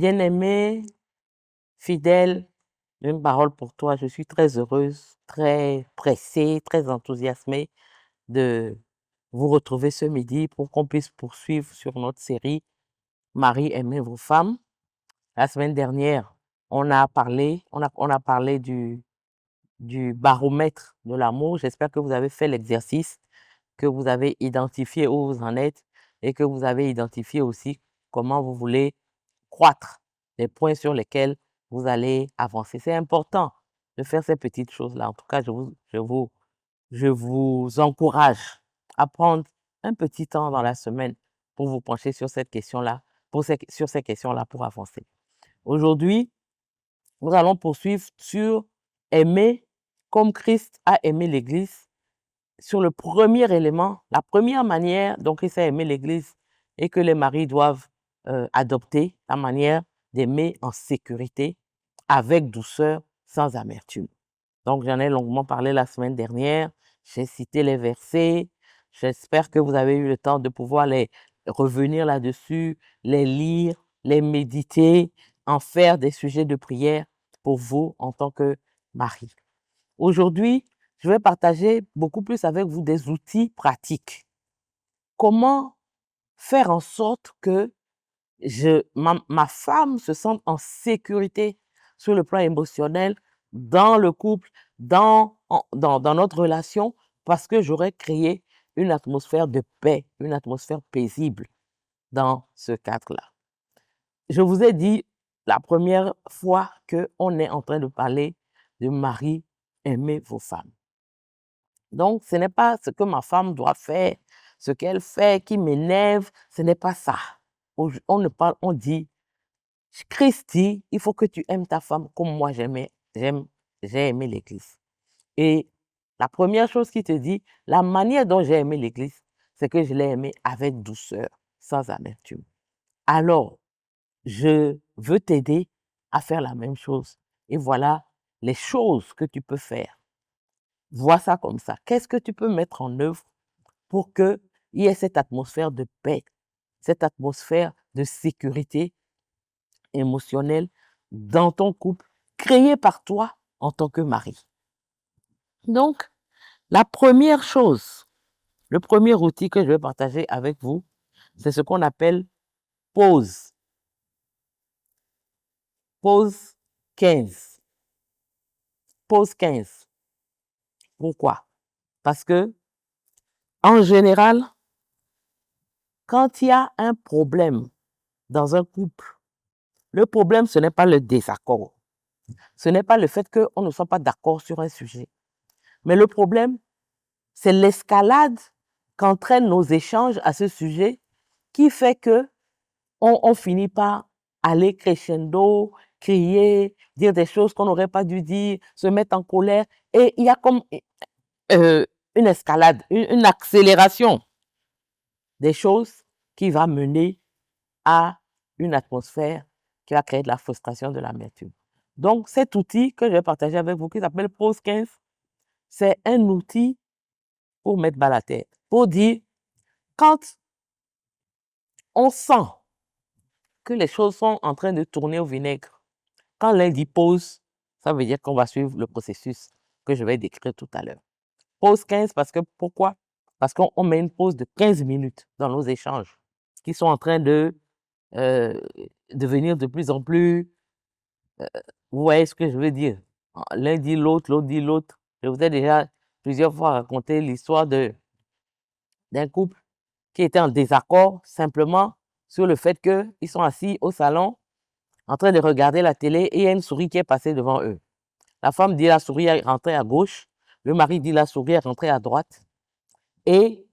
Bien-aimé, fidèle, j'ai une parole pour toi. Je suis très heureuse, très pressée, très enthousiasmée de vous retrouver ce midi pour qu'on puisse poursuivre sur notre série Marie, aimez vos femmes. La semaine dernière, on a parlé du baromètre de l'amour. J'espère que vous avez fait l'exercice, que vous avez identifié où vous en êtes et que vous avez identifié aussi comment vous voulez croître, les points sur lesquels vous allez avancer. C'est important de faire ces petites choses-là. En tout cas, je vous encourage à prendre un petit temps dans la semaine pour vous pencher sur cette question-là, sur ces questions-là pour avancer. Aujourd'hui, nous allons poursuivre sur aimer comme Christ a aimé l'Église, sur le premier élément, la première manière dont Christ a aimé l'Église et que les maris doivent adopter, la manière d'aimer en sécurité, avec douceur, sans amertume. Donc, j'en ai longuement parlé la semaine dernière. J'ai cité les versets. J'espère que vous avez eu le temps de pouvoir les revenir là-dessus, les lire, les méditer, en faire des sujets de prière pour vous en tant que mari. Aujourd'hui, je vais partager beaucoup plus avec vous des outils pratiques. Comment faire en sorte que ma femme se sente en sécurité sur le plan émotionnel, dans le couple, dans notre relation, parce que j'aurais créé une atmosphère de paix, une atmosphère paisible dans ce cadre-là. Je vous ai dit la première fois qu'on est en train de parler de mari, aimez vos femmes. Donc, ce n'est pas ce que ma femme doit faire, ce qu'elle fait qui m'énerve, ce n'est pas ça. On dit, Christ dit, il faut que tu aimes ta femme comme moi j'ai aimé l'Église. Et la première chose qu'il te dit, la manière dont j'ai aimé l'Église, c'est que je l'ai aimée avec douceur, sans amertume. Alors, je veux t'aider à faire la même chose. Et voilà les choses que tu peux faire. Vois ça comme ça. Qu'est-ce que tu peux mettre en œuvre pour qu'il y ait cette atmosphère de paix, cette atmosphère de sécurité émotionnelle dans ton couple, créée par toi en tant que mari? Donc, la première chose, le premier outil que je vais partager avec vous, c'est ce qu'on appelle pause. Pause 15. Pause 15. Pourquoi? Parce que, en général, quand il y a un problème dans un couple, le problème, ce n'est pas le désaccord. Ce n'est pas le fait qu'on ne soit pas d'accord sur un sujet. Mais le problème, c'est l'escalade qu'entraînent nos échanges à ce sujet qui fait que on finit par aller crescendo, crier, dire des choses qu'on n'aurait pas dû dire, se mettre en colère. Et il y a comme une escalade, une accélération des choses qui va mener à une atmosphère qui va créer de la frustration, de l'amertume. Donc, cet outil que je vais partager avec vous, qui s'appelle Pause 15, c'est un outil pour mettre bas la terre, pour dire, quand on sent que les choses sont en train de tourner au vinaigre, quand l'un dit pause, ça veut dire qu'on va suivre le processus que je vais décrire tout à l'heure. Pause 15, pourquoi? Parce qu'on met une pause de 15 minutes dans nos échanges, qui sont en train de devenir de plus en plus, vous voyez ce que je veux dire? L'un dit l'autre, l'autre dit l'autre. Je vous ai déjà plusieurs fois raconté l'histoire d'un couple qui était en désaccord simplement sur le fait qu'ils sont assis au salon en train de regarder la télé et il y a une souris qui est passée devant eux. La femme dit la souris est rentrée à gauche, le mari dit la souris est rentrée à droite. Et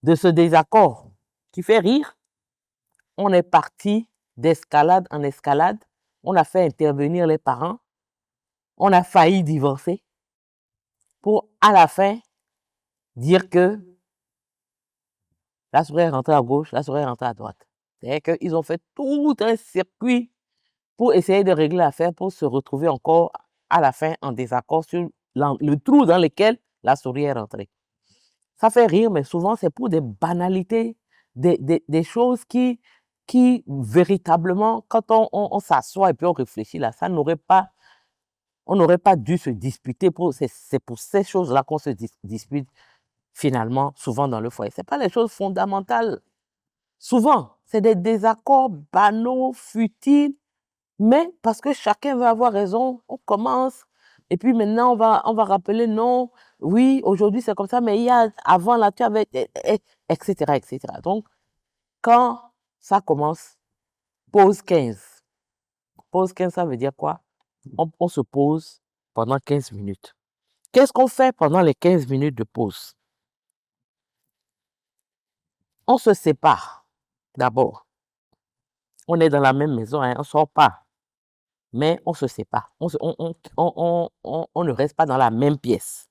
de ce désaccord qui fait rire, on est parti d'escalade en escalade, on a fait intervenir les parents, on a failli divorcer pour à la fin dire que la souris est rentrée à gauche, la souris est rentrée à droite. C'est-à-dire qu'ils ont fait tout un circuit pour essayer de régler l'affaire, pour se retrouver encore à la fin en désaccord sur le trou dans lequel la souris est rentrée. Ça fait rire, mais souvent c'est pour des banalités, des choses qui qui véritablement, quand on s'assoit et puis on réfléchit là, on n'aurait pas dû se disputer. C'est pour ces choses-là qu'on se dispute finalement, souvent dans le foyer. Ce n'est pas les choses fondamentales. Souvent, c'est des désaccords banaux, futiles, mais parce que chacun veut avoir raison, on commence. Et puis maintenant, on va rappeler, non, oui, aujourd'hui c'est comme ça, mais avant là, tu avais, etc., etc. Donc, quand ça commence, pause 15. Pause 15, ça veut dire quoi? On se pose pendant 15 minutes. Qu'est-ce qu'on fait pendant les 15 minutes de pause? On se sépare d'abord. On est dans la même maison, hein, on ne sort pas. Mais on se sépare. On ne reste pas dans la même pièce.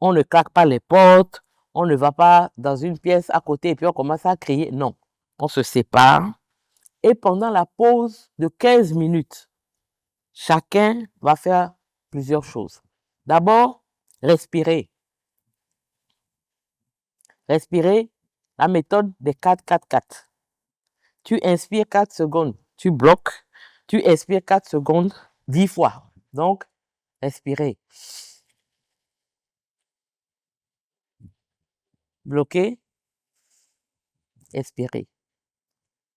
On ne claque pas les portes. On ne va pas dans une pièce à côté et puis on commence à crier. Non. On se sépare. Et pendant la pause de 15 minutes, chacun va faire plusieurs choses. D'abord, respirer. Respirer, la méthode des 4-4-4. Tu inspires 4 secondes, tu bloques. Tu expires 4 secondes 10 fois. Donc, respirer. Bloquer, expirer.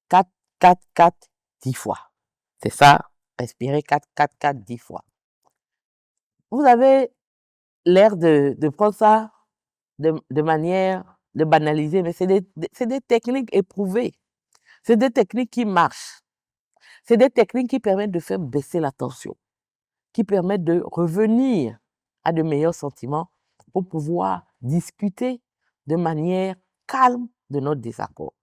4, 4, 4, 10 fois. C'est ça, respirer 4, 4, 4, 10 fois. Vous avez l'air de prendre ça de manière de banaliser, mais c'est des techniques éprouvées. C'est des techniques qui marchent. C'est des techniques qui permettent de faire baisser la tension, qui permettent de revenir à de meilleurs sentiments pour pouvoir discuter de manière calme de notre désaccord.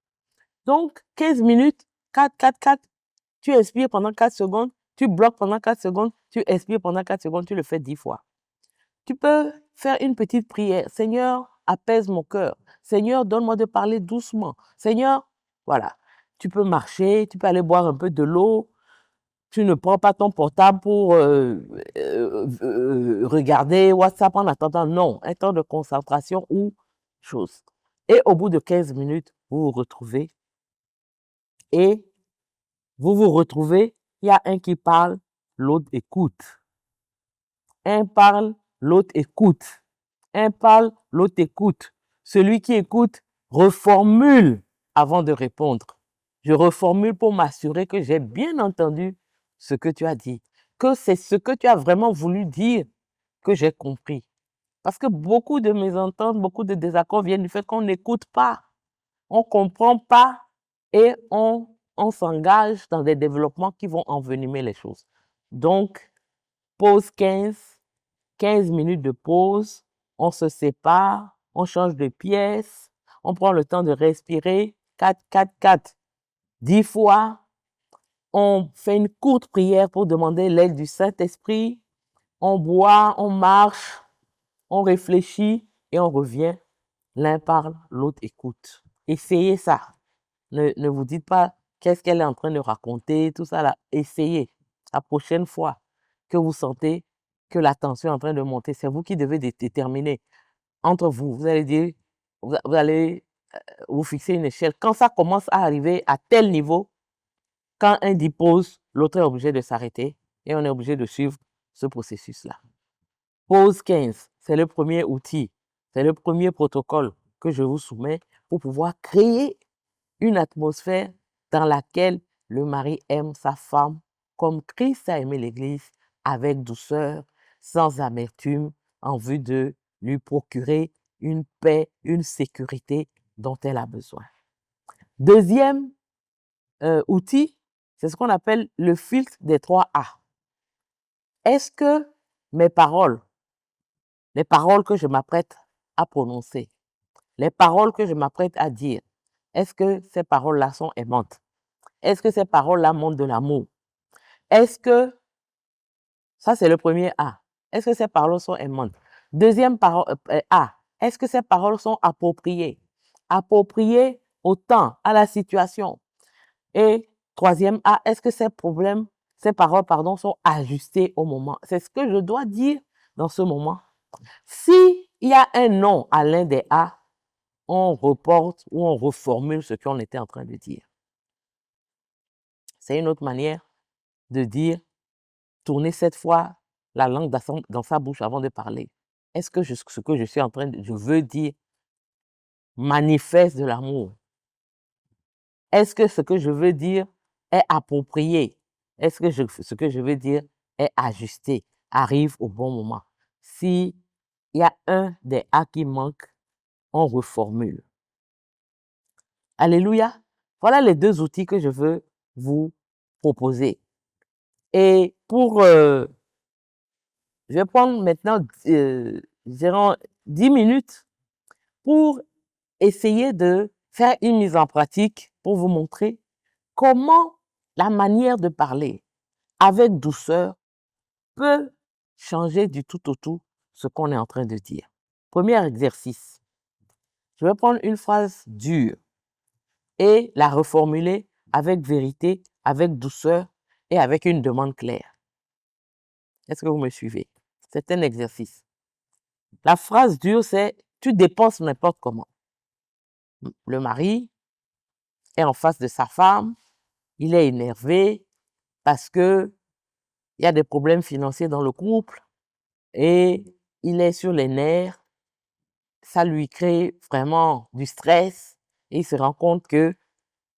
Donc, 15 minutes, 4, 4, 4, tu expires pendant 4 secondes, tu bloques pendant 4 secondes, tu expires pendant 4 secondes, tu le fais 10 fois. Tu peux faire une petite prière. Seigneur, apaise mon cœur. Seigneur, donne-moi de parler doucement. Seigneur, voilà. Tu peux marcher, tu peux aller boire un peu de l'eau. Tu ne prends pas ton portable pour regarder WhatsApp en attendant. Non, un temps de concentration ou chose. Et au bout de 15 minutes, vous vous retrouvez. Et vous vous retrouvez, il y a un qui parle, l'autre écoute. Un parle, l'autre écoute. Un parle, l'autre écoute. Celui qui écoute reformule avant de répondre. Je reformule pour m'assurer que j'ai bien entendu ce que tu as dit, que c'est ce que tu as vraiment voulu dire que j'ai compris. Parce que beaucoup de mésententes, beaucoup de désaccords viennent du fait qu'on n'écoute pas, on ne comprend pas et on s'engage dans des développements qui vont envenimer les choses. Donc, pause 15 minutes de pause, on se sépare, on change de pièce, on prend le temps de respirer, 4, 4, 4, 10 fois, on fait une courte prière pour demander l'aide du Saint-Esprit, on boit, on marche, on réfléchit et on revient. L'un parle, l'autre écoute. Essayez ça. Ne vous dites pas qu'est-ce qu'elle est en train de raconter, tout ça là. Essayez. La prochaine fois que vous sentez que la tension est en train de monter, c'est vous qui devez déterminer entre vous. Vous allez dire, vous allez vous fixer une échelle. Quand ça commence à arriver à tel niveau, quand un dit pause, l'autre est obligé de s'arrêter et on est obligé de suivre ce processus-là. Pause 15, c'est le premier outil, c'est le premier protocole que je vous soumets pour pouvoir créer une atmosphère dans laquelle le mari aime sa femme comme Christ a aimé l'Église, avec douceur, sans amertume, en vue de lui procurer une paix, une sécurité dont elle a besoin. Deuxième outil, c'est ce qu'on appelle le filtre des 3 A. Est-ce que mes paroles, les paroles que je m'apprête à prononcer, les paroles que je m'apprête à dire, est-ce que ces paroles-là sont aimantes? Est-ce que ces paroles-là montrent de l'amour? Est-ce que, ça c'est le premier A, est-ce que ces paroles sont aimantes? Deuxième A, est-ce que ces paroles sont appropriées? Appropriées au temps, à la situation. Et troisième A, est-ce que ces paroles, sont ajustées au moment? C'est ce que je dois dire dans ce moment. S'il y a un non à l'un des A, on reporte ou on reformule ce qu'on était en train de dire. C'est une autre manière de dire, tourner cette fois la langue dans sa bouche avant de parler. Est-ce que ce que je suis en train de, je veux dire, manifeste de l'amour? Est-ce que ce que je veux dire est approprié? Est-ce que ce que je veux dire est ajusté, arrive au bon moment? S'il y a un des A qui manque, on reformule. Alléluia. Voilà les deux outils que je veux vous proposer. Et je vais prendre maintenant, disons, 10 minutes pour essayer de faire une mise en pratique pour vous montrer comment la manière de parler avec douceur peut changer du tout au tout ce qu'on est en train de dire. Premier exercice. Je vais prendre une phrase dure et la reformuler avec vérité, avec douceur et avec une demande claire. Est-ce que vous me suivez? C'est un exercice. La phrase dure, c'est « tu dépenses n'importe comment ». Le mari est en face de sa femme, il est énervé parce que il y a des problèmes financiers dans le couple et il est sur les nerfs. Ça lui crée vraiment du stress et il se rend compte que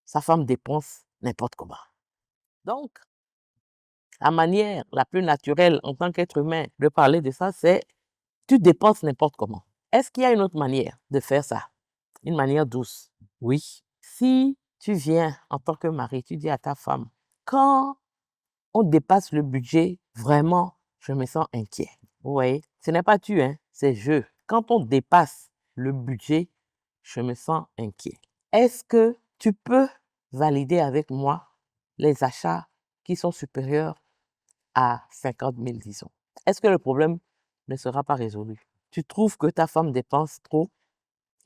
sa femme dépense n'importe comment. Donc, la manière la plus naturelle en tant qu'être humain de parler de ça, c'est « tu dépenses n'importe comment ». Est-ce qu'il y a une autre manière de faire ça? Une manière douce? Oui. Si tu viens en tant que mari, tu dis à ta femme, quand on dépasse le budget, vraiment, je me sens inquiet. Vous voyez, ce n'est pas tu, hein, c'est je. Quand on dépasse le budget, je me sens inquiet. Est-ce que tu peux valider avec moi les achats qui sont supérieurs à 50 000, disons? Est-ce que le problème ne sera pas résolu? Tu trouves que ta femme dépense trop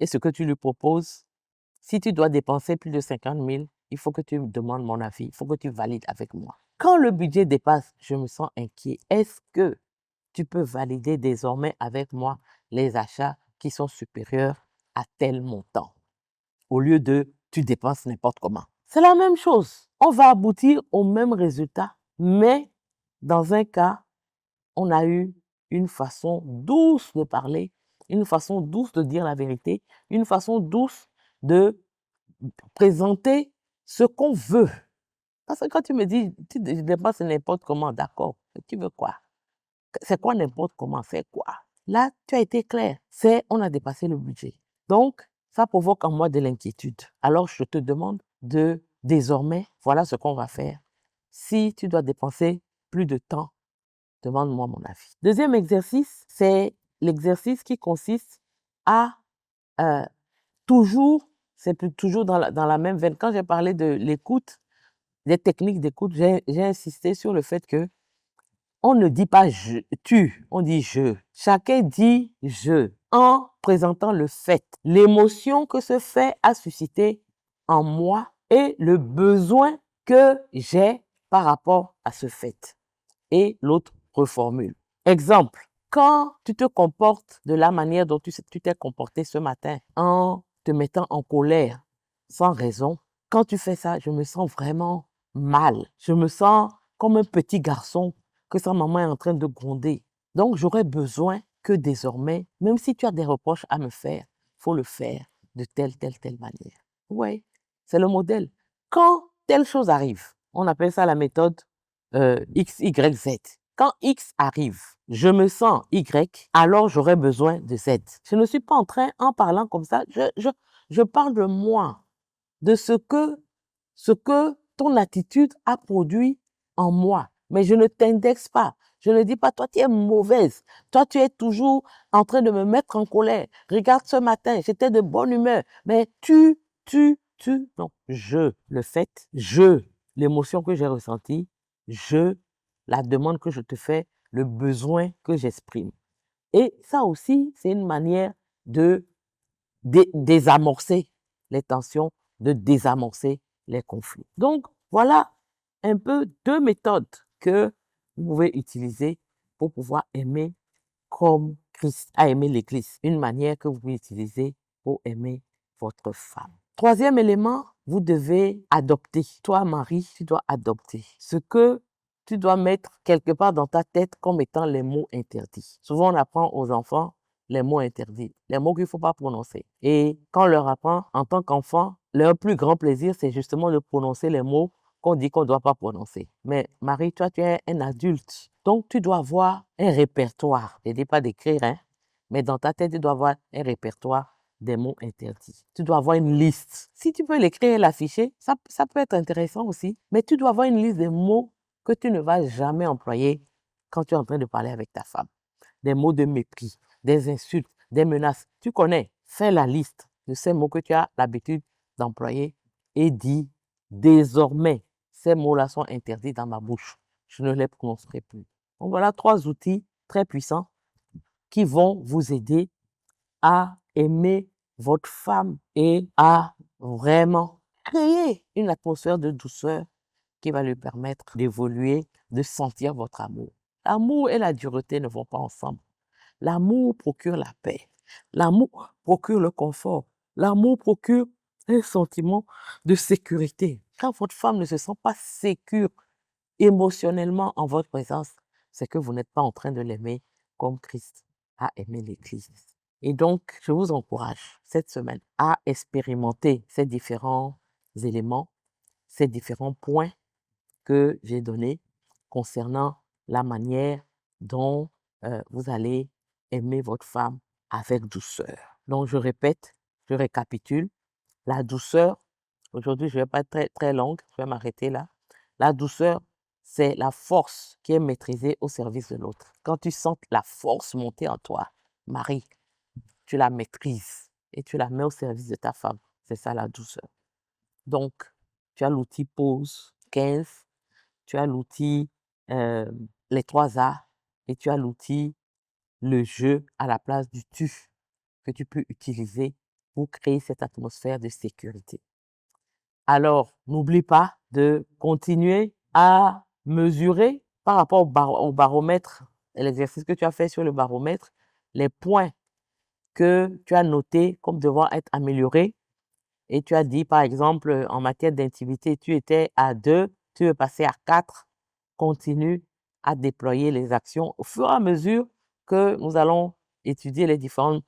et ce que tu lui proposes, si tu dois dépenser plus de 50 000, il faut que tu me demandes mon avis, il faut que tu valides avec moi. Quand le budget dépasse, je me sens inquiet. Est-ce que tu peux valider désormais avec moi les achats qui sont supérieurs à tel montant, au lieu de tu dépenses n'importe comment? C'est la même chose. On va aboutir au même résultat, mais dans un cas, on a eu une façon douce de parler, une façon douce de dire la vérité, une façon douce de présenter ce qu'on veut. Parce que quand tu me dis, tu dépenses n'importe comment, d'accord, tu veux quoi? C'est quoi n'importe comment? C'est quoi? Là, tu as été clair. C'est, on a dépassé le budget. Donc, ça provoque en moi de l'inquiétude. Alors, je te demande de, désormais, voilà ce qu'on va faire. Si tu dois dépenser plus de temps, demande-moi mon avis. Deuxième exercice, c'est l'exercice qui consiste à toujours, c'est toujours dans la même veine. Quand j'ai parlé de l'écoute, des techniques d'écoute, j'ai insisté sur le fait que on ne dit pas tu, on dit je. Chacun dit je en présentant le fait, l'émotion que ce fait a suscité en moi et le besoin que j'ai par rapport à ce fait. Et l'autre reformule. Exemple, quand tu te comportes de la manière dont tu t'es comporté ce matin, en te mettant en colère sans raison, quand tu fais ça, je me sens vraiment mal. Je me sens comme un petit garçon que sa maman est en train de gronder. Donc, j'aurais besoin que désormais, même si tu as des reproches à me faire, il faut le faire de telle manière. Oui, c'est le modèle. Quand telle chose arrive, on appelle ça la méthode X, Y, Z. Quand X arrive, je me sens Y, alors j'aurai besoin de Z. Je ne suis pas en train, en parlant comme ça, je parle de moi, de ce que ton attitude a produit en moi. Mais je ne t'indexe pas. Je ne dis pas, toi, tu es mauvaise. Toi, tu es toujours en train de me mettre en colère. Regarde ce matin, j'étais de bonne humeur. Mais non. Je, le fait, l'émotion que j'ai ressentie, la demande que je te fais, le besoin que j'exprime. Et ça aussi, c'est une manière de désamorcer les tensions, de désamorcer les conflits. Donc, voilà un peu deux méthodes que vous pouvez utiliser pour pouvoir aimer comme Christ a aimé l'Église. Une manière que vous pouvez utiliser pour aimer votre femme. Troisième élément, vous devez adopter. Toi, Marie, tu dois adopter ce que tu dois mettre quelque part dans ta tête comme étant les mots interdits. Souvent, on apprend aux enfants les mots interdits, les mots qu'il ne faut pas prononcer. Et quand on leur apprend, en tant qu'enfant, leur plus grand plaisir, c'est justement de prononcer les mots qu'on dit qu'on ne doit pas prononcer. Mais Marie, toi, tu es un adulte. Donc, tu dois avoir un répertoire. Je ne dis pas d'écrire, hein, mais dans ta tête, tu dois avoir un répertoire des mots interdits. Tu dois avoir une liste. Si tu peux l'écrire et l'afficher, ça peut être intéressant aussi. Mais tu dois avoir une liste des mots que tu ne vas jamais employer quand tu es en train de parler avec ta femme. Des mots de mépris, des insultes, des menaces. Tu connais. Fais la liste de ces mots que tu as l'habitude d'employer et dis désormais, ces mots-là sont interdits dans ma bouche. Je ne les prononcerai plus. Donc voilà 3 outils très puissants qui vont vous aider à aimer votre femme et à vraiment créer une atmosphère de douceur qui va lui permettre d'évoluer, de sentir votre amour. L'amour et la dureté ne vont pas ensemble. L'amour procure la paix. L'amour procure le confort. L'amour procure un sentiment de sécurité. Quand votre femme ne se sent pas sécure émotionnellement en votre présence, c'est que vous n'êtes pas en train de l'aimer comme Christ a aimé l'Église. Et donc, je vous encourage cette semaine à expérimenter ces différents éléments, ces différents points que j'ai donnés concernant la manière dont vous allez aimer votre femme avec douceur. Donc, je répète, je récapitule. La douceur, aujourd'hui, je ne vais pas être très, très longue, je vais m'arrêter là. La douceur, c'est la force qui est maîtrisée au service de l'autre. Quand tu sens la force monter en toi, Marie, tu la maîtrises et tu la mets au service de ta femme. C'est ça la douceur. Donc, tu as l'outil pause 15, tu as l'outil les 3 A et tu as l'outil le jeu à la place du tu que tu peux utiliser pour créer cette atmosphère de sécurité. Alors, n'oublie pas de continuer à mesurer par rapport au baromètre, l'exercice que tu as fait sur le baromètre, les points que tu as notés comme devant être améliorés. Et tu as dit, par exemple, en matière d'intimité, tu étais à 2, tu veux passer à 4. Continue à déployer les actions au fur et à mesure que nous allons étudier les différentes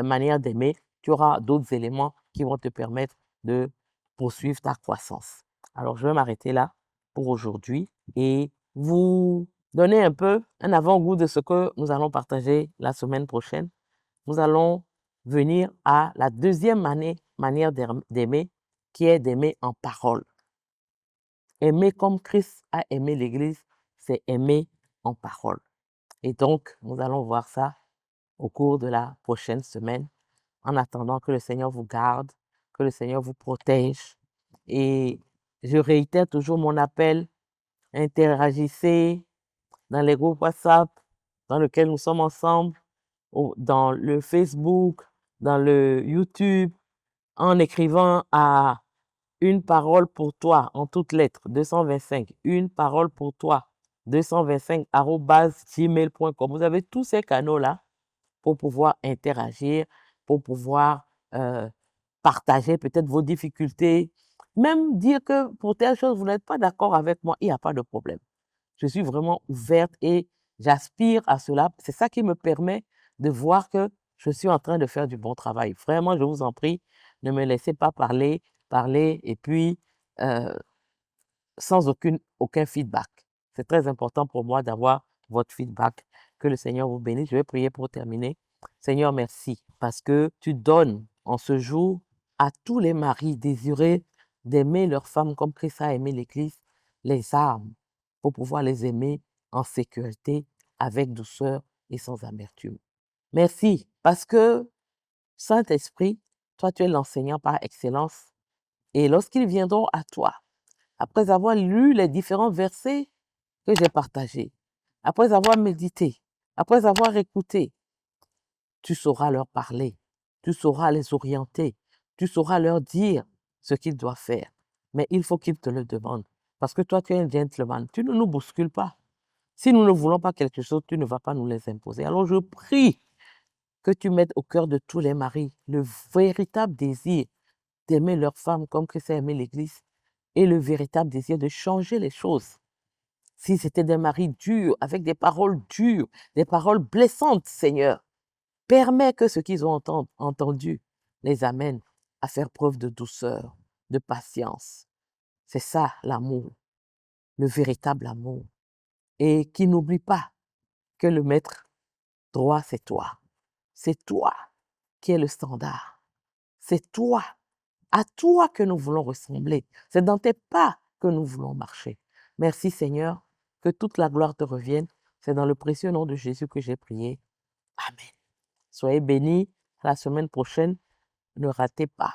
manières d'aimer. Tu auras d'autres éléments qui vont te permettre de poursuivre ta croissance. Alors, je vais m'arrêter là pour aujourd'hui et vous donner un peu un avant-goût de ce que nous allons partager la semaine prochaine. Nous allons venir à la deuxième manière d'aimer, qui est d'aimer en parole. Aimer comme Christ a aimé l'Église, c'est aimer en parole. Et donc, nous allons voir ça au cours de la prochaine semaine, en attendant que le Seigneur vous garde, que le Seigneur vous protège. Et je réitère toujours mon appel, interagissez dans les groupes WhatsApp dans lesquels nous sommes ensemble, dans le Facebook, dans le YouTube, en écrivant à une parole pour toi en toutes lettres, 225, une parole pour toi, 225 @gmail.com. Vous avez tous ces canaux-là pour pouvoir interagir, pour pouvoir partager peut-être vos difficultés, même dire que pour telle chose, vous n'êtes pas d'accord avec moi, il n'y a pas de problème. Je suis vraiment ouverte et j'aspire à cela. C'est ça qui me permet de voir que je suis en train de faire du bon travail. Vraiment, je vous en prie, ne me laissez pas parler et puis sans aucun feedback. C'est très important pour moi d'avoir votre feedback. Que le Seigneur vous bénisse. Je vais prier pour terminer. Seigneur, merci parce que tu donnes en ce jour à tous les maris désirés d'aimer leur femme comme Christ a aimé l'Église, les armes pour pouvoir les aimer en sécurité, avec douceur et sans amertume. Merci parce que Saint-Esprit, toi tu es l'enseignant par excellence et lorsqu'ils viendront à toi, après avoir lu les différents versets que j'ai partagés, après avoir médité, après avoir écouté, tu sauras leur parler, tu sauras les orienter, tu sauras leur dire ce qu'ils doivent faire. Mais il faut qu'ils te le demandent. Parce que toi, tu es un gentleman. Tu ne nous bouscules pas. Si nous ne voulons pas quelque chose, tu ne vas pas nous les imposer. Alors je prie que tu mettes au cœur de tous les maris le véritable désir d'aimer leur femme comme Christ a aimé l'Église et le véritable désir de changer les choses. Si c'était des maris durs, avec des paroles dures, des paroles blessantes, Seigneur, permets que ce qu'ils ont entendu les amène à faire preuve de douceur, de patience. C'est ça l'amour, le véritable amour. Et qui n'oublie pas que le maître droit, c'est toi. C'est toi qui es le standard. C'est toi, à toi que nous voulons ressembler. C'est dans tes pas que nous voulons marcher. Merci Seigneur, que toute la gloire te revienne. C'est dans le précieux nom de Jésus que j'ai prié. Amen. Soyez bénis. À la semaine prochaine. Ne ratez pas.